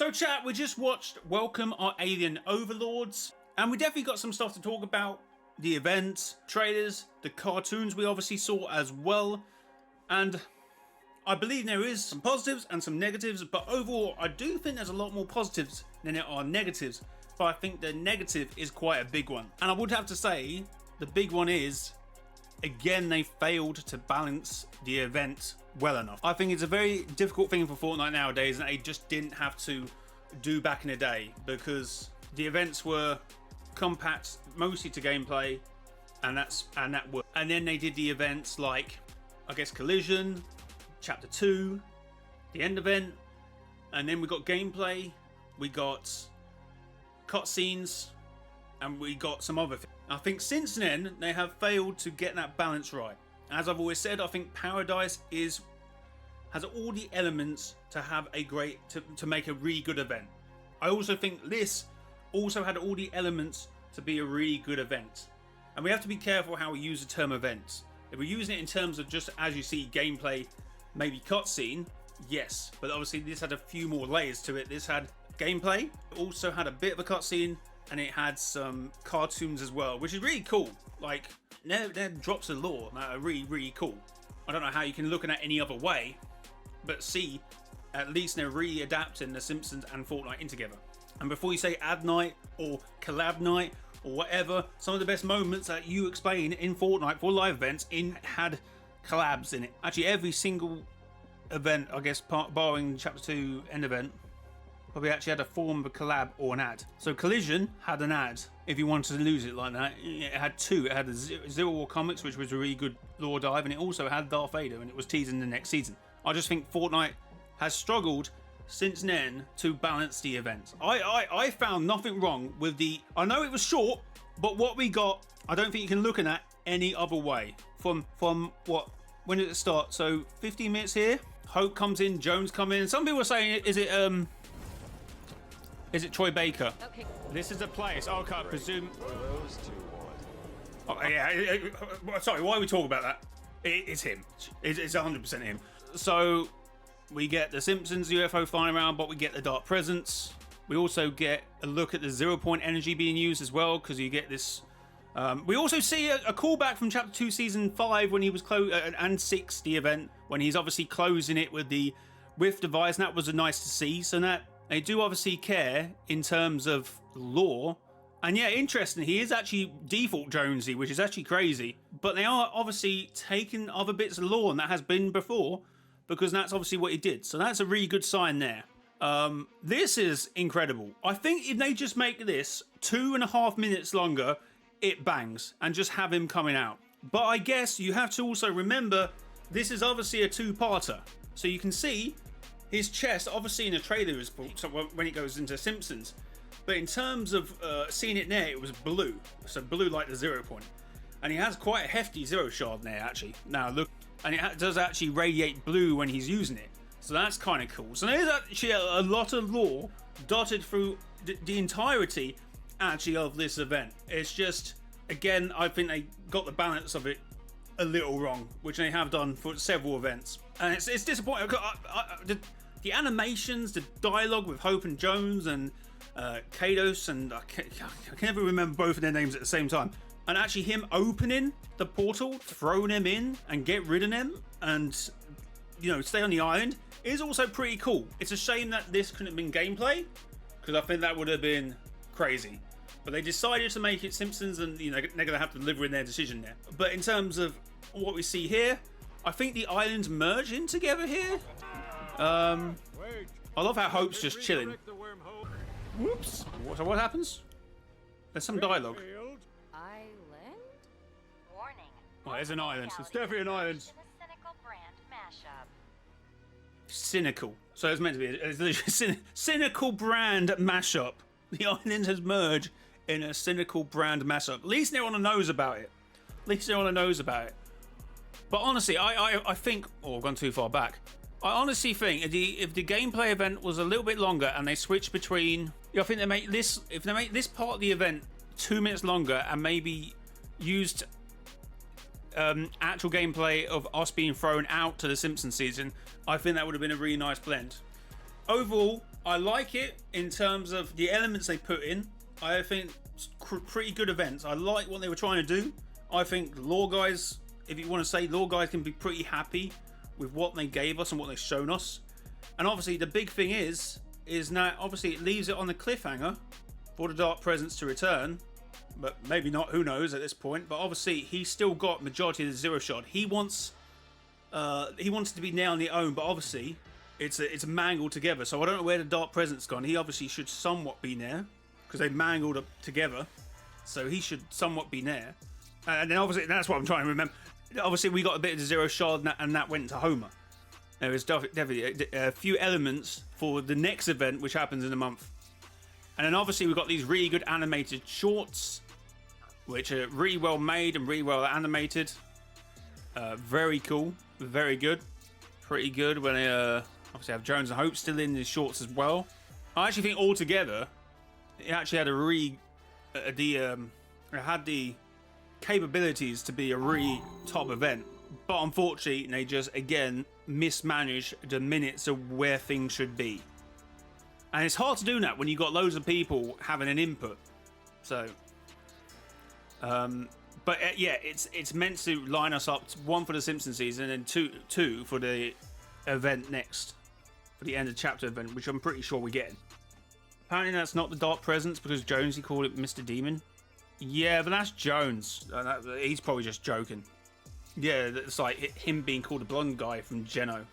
So chat, we just watched Welcome Our Alien Overlords, and we definitely got some stuff to talk about. The events, trailers, the cartoons we obviously saw as well, and I believe there is some positives and some negatives, but overall I do think there's a lot more positives than there are negatives, but I think the negative is quite a big one. And I would have to say, the big one is, again, they failed to balance the event well enough. I think it's a very difficult thing for Fortnite nowadays that they just didn't have to do back in the day, because the events were compact mostly to gameplay, and that worked. And then they did the events like, I guess, Collision, Chapter 2, the end event, and then we got gameplay, we got cutscenes, and we got some other things. I think since then they have failed to get that balance right. As I've always said, I think Paradise has all the elements to have a great to make a really good event. I also think this also had all the elements to be a really good event. And we have to be careful how we use the term events. If we're using it in terms of just, as you see, gameplay, maybe cutscene, yes, but obviously this had a few more layers to it. This had gameplay, it also had a bit of a cutscene, and it had some cartoons as well, which is really cool. Like, they're drops of lore that are really, really cool. I don't know how you can look at it any other way, but see, at least they're really adapting the Simpsons and Fortnite in together. And before you say ad night or collab night or whatever, some of the best moments that you explain in Fortnite for live events had collabs in it. Actually, every single event, I guess, barring Chapter 2 end event, probably actually had a form of a collab or an ad. So Collision had an ad, if you wanted to lose it like that. It had two. It had the Zero War Comics, which was a really good lore dive, and it also had Darth Vader, and it was teasing the next season. I just think Fortnite has struggled since then to balance the events. I found nothing wrong with the... I know it was short, but what we got, I don't think you can look at that any other way. From what... When did it start? So 15 minutes here. Hope comes in, Jones come in. Some people are saying, is it Troy Baker? Okay. This is a place. Okay, I presume... Oh, yeah. Sorry, why are we talking about that? It's him. It's 100% him. So we get the Simpsons UFO flying around, but we get the Dark Presence. We also get a look at the 0 point energy being used as well, because you get this... we also see a callback from Chapter 2 Season 5 when he was and 6, the event, when he's obviously closing it with the Rift device, and that was nice to see. So that they do obviously care in terms of lore. And yeah, interesting, he is actually default Jonesy, which is actually crazy. But they are obviously taking other bits of lore, and that has been before, because that's obviously what he did. So that's a really good sign there. This is incredible. I think if they just make this 2.5 minutes longer, it bangs, and just have him coming out. But I guess you have to also remember, this is obviously a two-parter. So you can see his chest, obviously in the trailer, is so when it goes into Simpsons. But in terms of seeing it there, it was blue. So blue like the 0 point. And he has quite a hefty zero shard there, actually. Now look, and it does actually radiate blue when he's using it. So that's kind of cool. So there's actually a lot of lore dotted through the entirety, actually, of this event. It's just, again, I think they got the balance of it a little wrong, which they have done for several events. And it's disappointing. The animations, the dialogue with Hope and Jones and Kados, and I can never remember both of their names at the same time. And actually him opening the portal, throwing them in and get rid of them and, you know, stay on the island is also pretty cool. It's a shame that this couldn't have been gameplay, because I think that would have been crazy. But they decided to make it Simpsons, and you know, they're going to have to live with their decision there. But in terms of what we see here, I think the islands merge in together here. I love how Hope's just chilling. Whoops. So what happens? There's some dialogue. Island? Warning. Oh, there's an island. It's definitely an island. Cynical brand mashup. Cynical. So it's meant to be a cynical brand mashup. The islands has merged in a cynical brand mashup. At least they're on the nose about it. But honestly, I think... Oh, I've gone too far back. I honestly think if the gameplay event was a little bit longer and they switched between... I think if they make this part of the event 2 minutes longer and maybe used actual gameplay of us being thrown out to the Simpsons season, I think that would have been a really nice blend. Overall, I like it in terms of the elements they put in. I think it's pretty good events. I like what they were trying to do. I think lore guys, if you want to say, lore guys can be pretty happy with what they gave us and what they've shown us. And obviously the big thing is now obviously it leaves it on the cliffhanger for the Dark Presence to return, but maybe not, who knows at this point. But obviously he's still got majority of the Zero Shard. He wants it to be now on the own, but obviously it's mangled together. So I don't know where the Dark Presence gone. He obviously should somewhat be there because they mangled up together, so he should somewhat be there. And then obviously that's what I'm trying to remember. Obviously we got a bit of the Zero Shard and that went to Homer. There is definitely a few elements for the next event which happens in a month. And then obviously we've got these really good animated shorts, which are really well made and really well animated. Very cool, very good, pretty good. When they obviously have Jones and Hope still in the shorts as well. I actually think altogether it actually had it had the capabilities to be a really top event, but unfortunately they just again mismanaged the minutes of where things should be. And it's hard to do that when you've got loads of people having an input. So, but yeah, it's meant to line us up, one for the Simpson season and two for the event next, for the end of chapter event, which I'm pretty sure we're getting. Apparently that's not the Dark Presence because Jonesy called it Mr. Demon. Yeah, but that's Jones. He's probably just joking. Yeah, it's like him being called a blonde guy from Geno.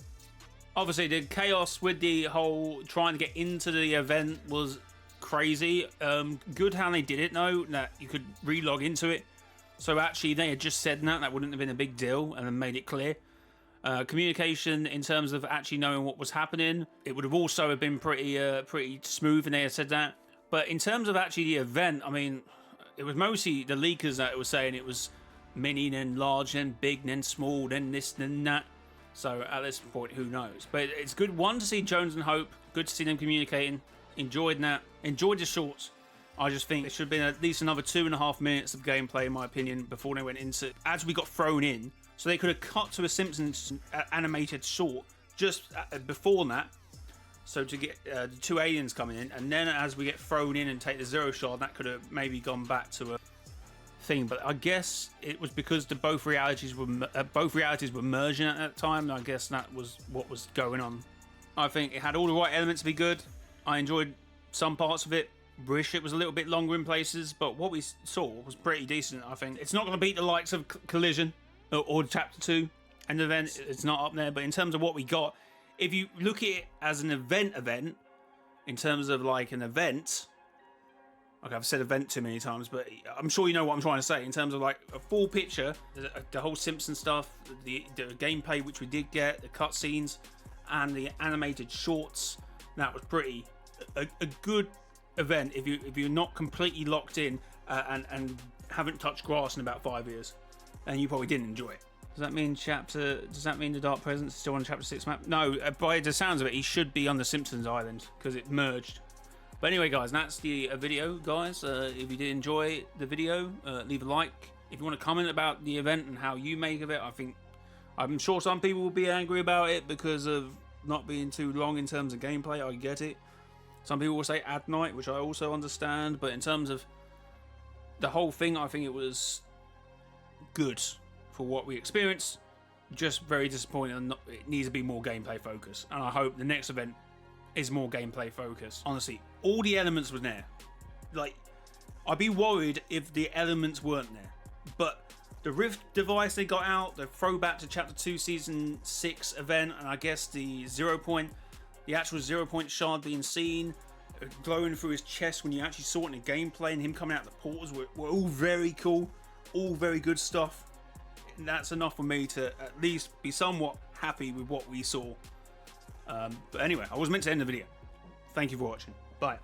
Obviously, the chaos with the whole trying to get into the event was crazy. Good how they did it, though, that you could re-log into it. So actually, they had just said that wouldn't have been a big deal, and then made it clear. Communication in terms of actually knowing what was happening, it would have also have been pretty smooth, and they had said that. But in terms of actually the event, I mean, it was mostly the leakers that were saying it was mini, then large, then big, then small, then this, then that. So at this point, who knows? But it's good, one, to see Jones and Hope. Good to see them communicating. Enjoyed that. Enjoyed the shorts. I just think there should have been at least another 2.5 minutes of gameplay, in my opinion, before they went into, as we got thrown in. So they could have cut to a Simpsons animated short just before that. So to get the two aliens coming in, and then as we get thrown in and take the Zero Shard, that could have maybe gone back to a thing. But I guess it was because both realities were merging at that time. I guess that was what was going on. I think it had all the right elements to be good. I enjoyed some parts of it. Wish it was a little bit longer in places, but what we saw was pretty decent. I think it's not going to beat the likes of Collision or Chapter 2, and then it's not up there. But in terms of what we got, if you look at it as an event, in terms of like an event, okay, I've said event too many times, but I'm sure you know what I'm trying to say. In terms of like a full picture, the whole Simpson stuff, the gameplay which we did get, the cutscenes, and the animated shorts, that was pretty a good event. If you're not completely locked in and haven't touched grass in about 5 years, and you probably didn't enjoy it. Does that mean the Dark Presence is still on Chapter 6 map? No, by the sounds of it, he should be on the Simpsons Island because it merged. But anyway, guys, that's the video, guys. If you did enjoy the video, leave a like. If you want to comment about the event and how you make of it, I'm sure some people will be angry about it because of not being too long in terms of gameplay. I get it. Some people will say at night, which I also understand. But in terms of the whole thing, I think it was good for what we experienced. Just very disappointing, and it needs to be more gameplay focused. And I hope the next event is more gameplay focused. Honestly, all the elements were there. Like, I'd be worried if the elements weren't there. But the Rift device they got out, the throwback to Chapter 2 Season 6 event, and I guess the actual 0 point shard being seen, glowing through his chest when you actually saw it in the gameplay, and him coming out the portals were all very cool, all very good stuff. And that's enough for me to at least be somewhat happy with what we saw. But anyway, I was meant to end the video. Thank you for watching. Bye.